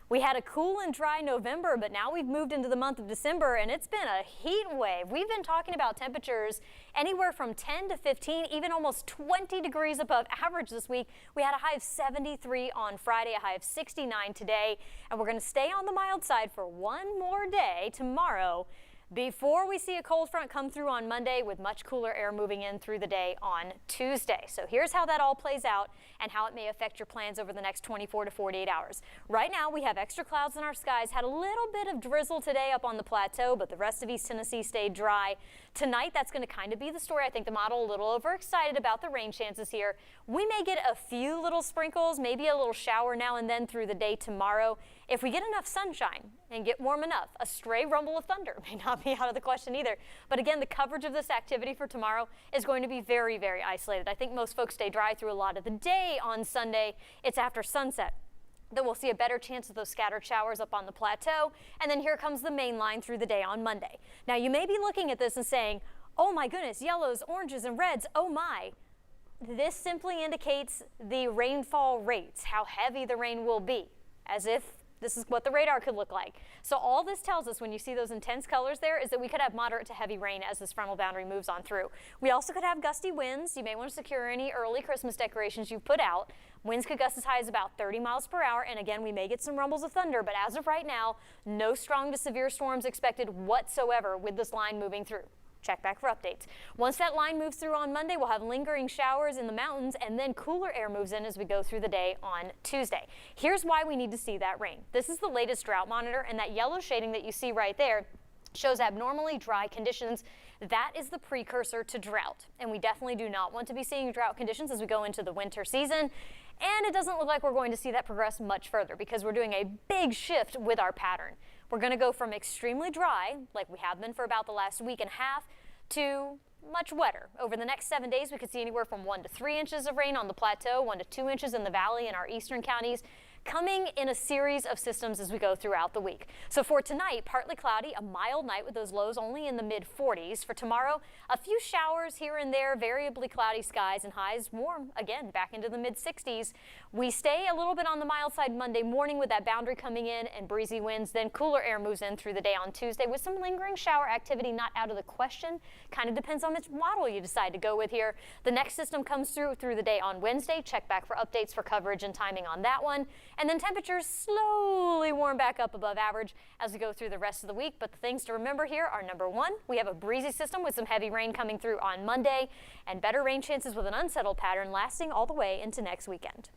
We had a cool and dry November, but now we've moved into the month of December and it's been a heat wave. We've been talking about temperatures anywhere from 10 to 15, even almost 20 degrees above average this week. We had a high of 73 on Friday, a high of 69 today, and we're going to stay on the mild side for one more day tomorrow before we see a cold front come through on Monday with much cooler air moving in through the day on Tuesday. So here's how that all plays out and how it may affect your plans over the next 24 to 48 hours. Right now we have extra clouds in our skies, had a little bit of drizzle today up on the plateau, but the rest of East Tennessee stayed dry. Tonight that's going to kind of be the story. I think the model a little overexcited about the rain chances here. We may get a few little sprinkles, maybe a little shower now and then through the day tomorrow. If we get enough sunshine and get warm enough, a stray rumble of thunder may not be out of the question either. But again, the coverage of this activity for tomorrow is going to be very, very isolated. I think most folks stay dry through a lot of the day on Sunday. It's after sunset that we'll see a better chance of those scattered showers up on the plateau. And then here comes the main line through the day on Monday. Now you may be looking at this and saying, oh my goodness, yellows, oranges, and reds, oh my. This simply indicates the rainfall rates, how heavy the rain will be, as if this is what the radar could look like. So all this tells us when you see those intense colors there is that we could have moderate to heavy rain as this frontal boundary moves on through. We also could have gusty winds. You may want to secure any early Christmas decorations you've put out. Winds could gust as high as about 30 miles per hour. And again, we may get some rumbles of thunder, but as of right now, no strong to severe storms expected whatsoever with this line moving through. Check back for updates. Once that line moves through on Monday, we'll have lingering showers in the mountains and then cooler air moves in as we go through the day on Tuesday. Here's why we need to see that rain. This is the latest drought monitor, and that yellow shading that you see right there shows abnormally dry conditions. That is the precursor to drought, and we definitely do not want to be seeing drought conditions as we go into the winter season. And it doesn't look like we're going to see that progress much further because we're doing a big shift with our pattern. We're going to go from extremely dry, like we have been for about the last week and a half, to much wetter. Over the next 7 days, we could see anywhere from 1 to 3 inches of rain on the plateau, 1 to 2 inches in the valley in our eastern counties, coming in a series of systems as we go throughout the week. So for tonight, partly cloudy, a mild night with those lows only in the mid-40s. For tomorrow, a few showers here and there, variably cloudy skies, and highs warm again back into the mid-60s. We stay a little bit on the mild side Monday morning with that boundary coming in and breezy winds. Then cooler air moves in through the day on Tuesday with some lingering shower activity not out of the question. Kind of depends on which model you decide to go with here. The next system comes through the day on Wednesday. Check back for updates for coverage and timing on that one. And then temperatures slowly warm back up above average as we go through the rest of the week. But the things to remember here are, number one, we have a breezy system with some heavy rain coming through on Monday and better rain chances with an unsettled pattern lasting all the way into next weekend.